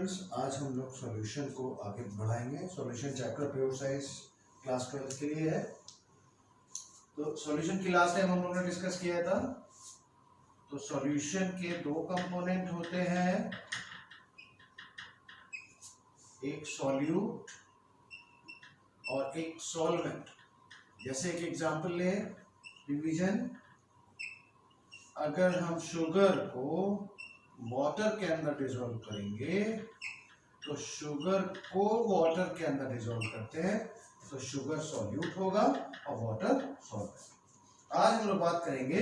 Students, आज हम लोग सॉल्यूशन को आगे बढ़ाएंगे। Solution chapter pure science class 12 के लिए है। तो सॉल्यूशन की लास्ट टाइम हम लोगों ने डिस्कस किया था। तो सॉल्यूशन के दो कंपोनेंट होते हैं, एक सॉल्यूट और एक सॉल्वेंट। जैसे एक एग्जांपल ले, डिवीजन। अगर हम शुगर को वाटर के अंदर डिसॉल्व करेंगे तो शुगर को वाटर के अंदर डिसॉल्व करते हैं तो शुगर सॉल्यूट होगा और वाटर सॉल्वेंट। आज हम लोग बात करेंगे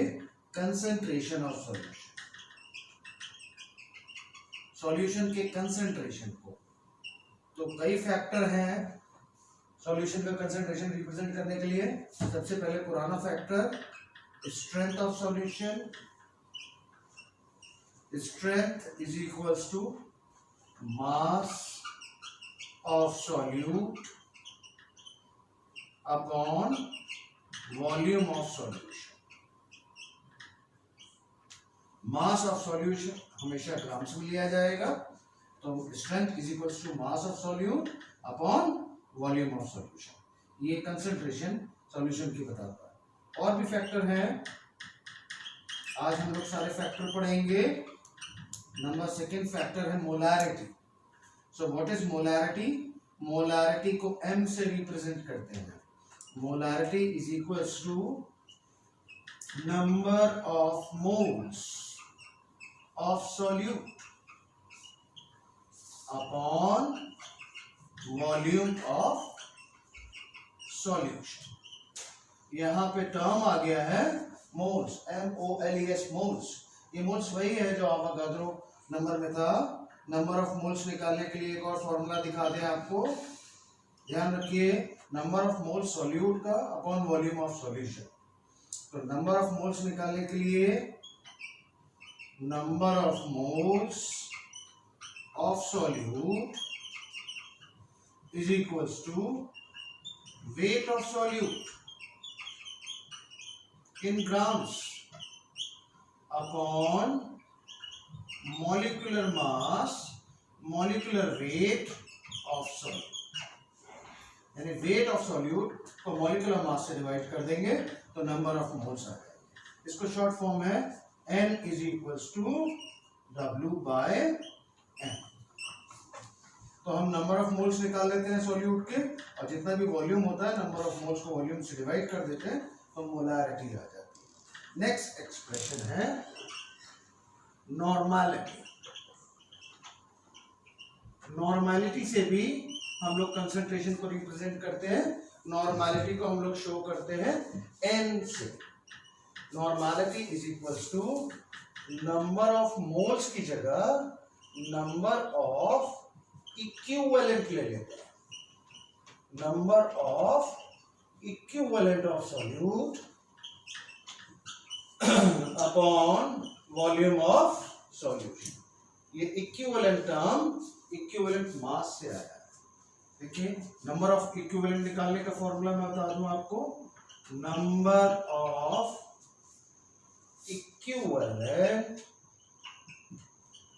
कंसंट्रेशन ऑफ सॉल्यूशन, सॉल्यूशन के कंसंट्रेशन को। तो कई फैक्टर हैं सॉल्यूशन का कंसंट्रेशन रिप्रेजेंट करने के लिए। सबसे पहले पुराना factor strength of solution. Strength is equals to mass of solute upon volume of solution. Mass of solution हमेशा ग्राम्स में लिया जाएगा, तो strength is equals to mass of solute upon volume of solution. ये कंसंट्रेशन सॉल्यूशन की बताता है। और भी फैक्टर हैं, आज हम लोग सारे फैक्टर पढ़ेंगे। नंबर सेकेंड फैक्टर है molarity. So what is molarity? Molarity को m से रिप्रेजेंट करते हैं। Molarity is equals to number of moles of solute upon volume of solution. यहां पे टर्म आ गया है मोल्स, MOLES, मोल्स। ये मोल्स वही है जो आवागाद्रो नंबर में था। नंबर ऑफ मोल्स निकालने के लिए एक और फॉर्मूला दिखा दें आपको, ध्यान रखिए। नंबर ऑफ मोल्स सॉल्यूट का अपॉन वॉल्यूम ऑफ सॉल्यूशन। तो नंबर ऑफ मोल्स निकालने के लिए number of moles of solute is equals to weight of solute in grams upon molecular mass, molecular weight of solute। यानी weight of solute को molecular mass से divide कर देंगे तो नंबर ऑफ मोल्स आ जाएगा। इसको शॉर्ट फॉर्म है N is equals to W by M। तो हम नंबर ऑफ मोल्स निकाल लेते हैं सॉल्यूट के, और जितना भी वॉल्यूम होता है नंबर ऑफ मोल्स को वॉल्यूम से डिवाइड कर देते हैं तो मोलैरिटी आ जाती है। नेक्स्ट एक्सप्रेशन है नॉर्मैलिटी। नॉर्मैलिटी से भी हम लोग कंसंट्रेशन को रिप्रेजेंट करते हैं। नॉर्मैलिटी को हम लोग शो करते हैं N से। Normality is equals to number of moles की जगह नंबर ऑफ इक्विवेलेंट ले लेते हैं। Number of equivalent of solute upon volume of solution. ये इक्विवेलेंट टर्म इक्विवेलेंट मास से आया है। देखिए, नंबर ऑफ इक्विवेलेंट निकालने का फॉर्मूला मैं बता दूं आपको। Number of equivalent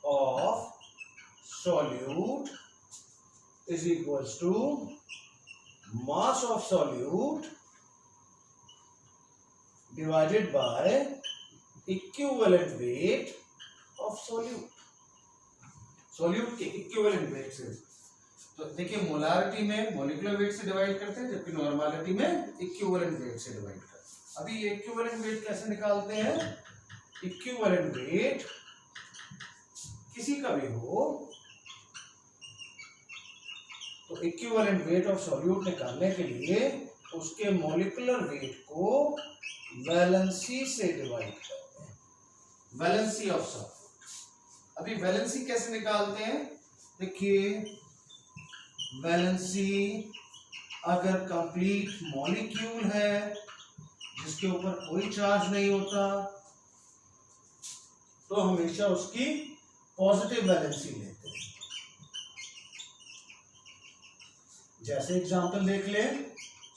of solute is equals to mass of solute divided by equivalent weight of solute। solute के equivalent weight से, तो देखिए मोलारिटी में मॉलिक्यूलर वेट से डिवाइड करते हैं, जबकि नॉर्मैलिटी में इक्विवेलेंट वेट से डिवाइड करते हैं। अभी ये इक्विवेलेंट वेट कैसे निकालते हैं? इक्विवेलेंट वेट किसी का भी हो तो इक्विवेलेंट वेट ऑफ सॉल्यूट निकालने के लिए उसके मॉलिक्यूलर वेट को वैलेंसी से डिवाइड करते हैं। Valency of solute. अभी वैलेंसी कैसे निकालते हैं? देखिए, वैलेंसी अगर कंप्लीट मॉलिक्यूल है जिसके ऊपर कोई चार्ज नहीं होता तो हमेशा उसकी पॉजिटिव वैलेंसी लेते हैं। जैसे एग्जांपल देख ले,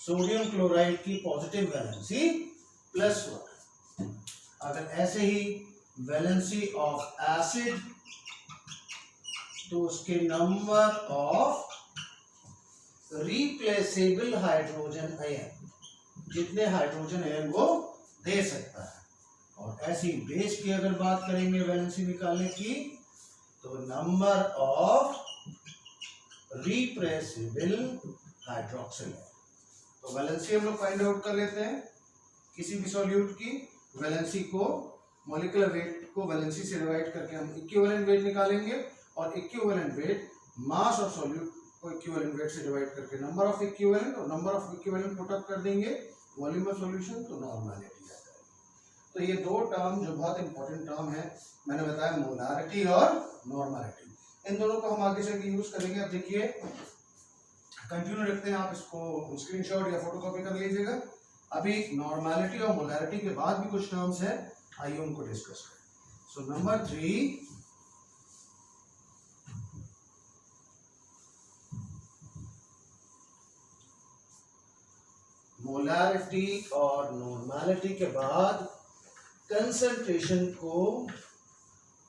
सोडियम क्लोराइड की पॉजिटिव वैलेंसी +1। अगर ऐसे ही वैलेंसी ऑफ एसिड तो उसके number of replaceable hydrogen ion, जितने हाइड्रोजन आयन वो दे सकता है। और ऐसी बेस की अगर बात करेंगे वैलेंसी निकालने की, तो नंबर ऑफ रिप्लेसेबल हाइड्रोक्सिल है। तो वैलेंसी हम लोग फाइंड आउट कर लेते हैं किसी भी सॉल्यूट की। वैलेंसी को, मॉलिक्यूलर वेट को वैलेंसी से डिवाइड करके हम इक्विवेलेंट वेट निकालेंगे, और equivalent weight mass of solute को इक्विवेलेंट वेट से डिवाइड करके नंबर ऑफ इक्विवेलेंट, और number of equivalent put up कर देंगे वॉल्यूम ऑफ सॉल्यूशन, तो नॉर्मलिटी आ जाएगी। तो ये दो टर्म जो बहुत इंपॉर्टेंट टर्म है, मैंने बताया मोलारिटी और नॉर्मलिटी, इन दोनों को हम आगे चल यूज करेंगे। अब देखिए कंटिन्यू रखते हैं, आप इसको स्क्रीनशॉट या फोटोकॉपी कर लीजिएगा। अभी नॉर्मलिटी और मोलारिटी के बाद भी कुछ टर्म्स है, आइए उनको डिस्कस करें। सो नंबर 3, मोलारिटी और नॉर्मलिटी के बाद कंसंट्रेशन को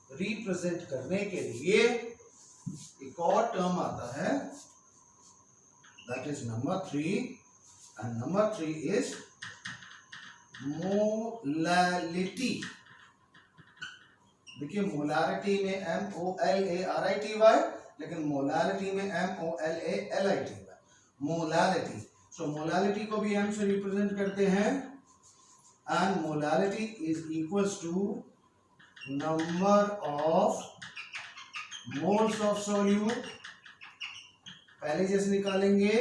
रिप्रेजेंट करने के लिए एक और टर्म आता है, that is number 3, and number 3 is molality. देखिए मोलारिटी में MOLARITY, लेकिन मोलालिटी में MOLALITY, मोलालिटी। सो मोलालिटी को भी M से रिप्रेजेंट करते हैं, and molality is equals to number of moles of solute, पहले जैसे निकालेंगे,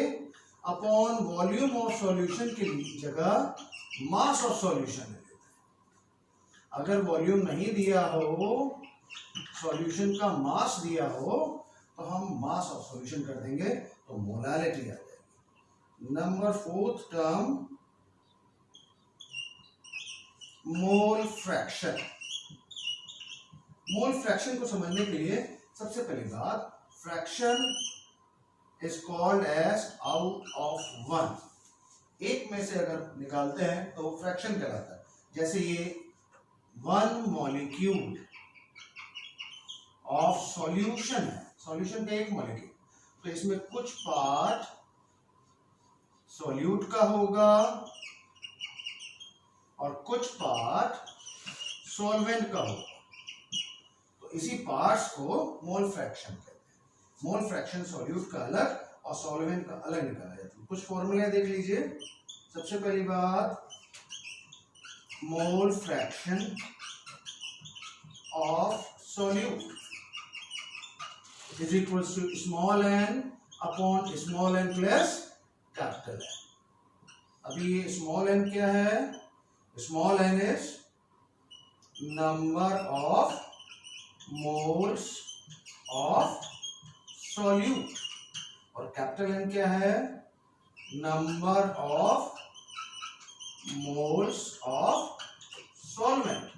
अपॉन वॉल्यूम ऑफ सॉल्यूशन की जगह मास ऑफ सॉल्यूशन ले लेते हैं। अगर वॉल्यूम नहीं दिया हो, सॉल्यूशन का मास दिया हो, तो हम मास ऑफ सॉल्यूशन कर देंगे, तो मोलालिटी आ जाएगी। Number 4th term mole fraction. Mole fraction को समझने के लिए सबसे पहली बात, fraction is called as out of 1। एक में से अगर निकालते हैं तो फ्रैक्शन कहलाता है। जैसे ये 1 मॉलिक्यूल ऑफ सॉल्यूशन है, सॉल्यूशन का एक मॉलिक्यूल, तो इसमें कुछ पार्ट सॉल्यूट का होगा और कुछ पार्ट सॉल्वेंट का होगा, तो इसी पार्ट्स को मोल फ्रैक्शन कहते हैं। मोल फ्रैक्शन सॉल्यूट का अलग और सॉल्वेंट का अलग निकाला जाता है। कुछ फॉर्मूले देख लीजिए। सबसे पहली बात, mole fraction of solute is equals to small n upon small n plus capital N। अभी ये स्मॉल n क्या है? Small n is number of moles of solute, और कैपिटल N क्या है? Number of moles of solvent.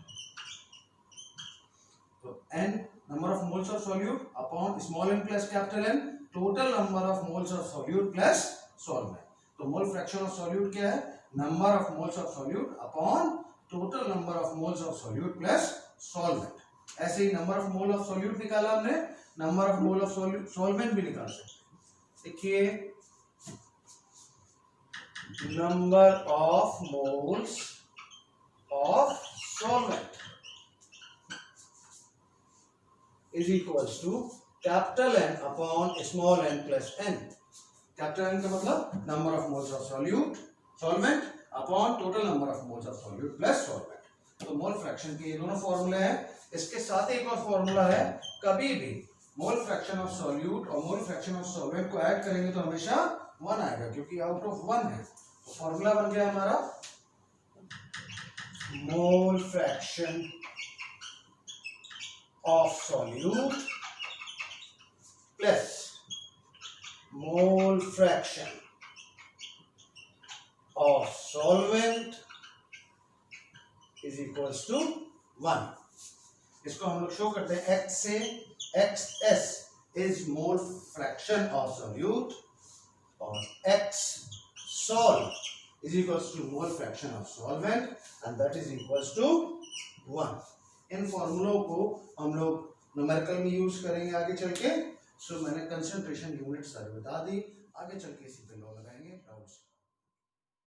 तो n number of moles of solute upon small n plus capital N, total number of moles of solute plus solvent. तो mole fraction of solute क्या है? Number of moles of solute upon total number of moles of solute plus solvent. ऐसे ही number of mole of solute निकाला हमने, number of mole of solvent भी निकाल सकते हैं। देखिए, number of moles of solvent is equals to capital N upon small n plus n। Capital N का मतलब number of moles of solvent upon total number of moles of solute plus solvent. तो mole fraction के ये दोनों फॉर्मूले हैं। इसके साथ एक और फॉर्मूला है, कभी भी मोल फ्रैक्शन ऑफ सॉल्यूट और मोल फ्रैक्शन ऑफ सॉल्वेंट को ऐड करेंगे तो हमेशा 1 आएगा, क्योंकि आउट ऑफ 1 है। तो फॉर्मूला बन गया हमारा मोल fraction of solute plus mole fraction of solvent is equals to 1। इसको हम लोग शो करते हैं x से। xs is mole fraction of solute और x sol is equals to mole fraction of solvent and that is equals to 1। इन फॉर्मूलों को हम लोग न्यूमेरिकल में यूज करेंगे आगे चल के। सो मैंने कंसंट्रेशन यूनिट सारी बता दी, आगे चल के इसी पे लॉ लगाएंगे।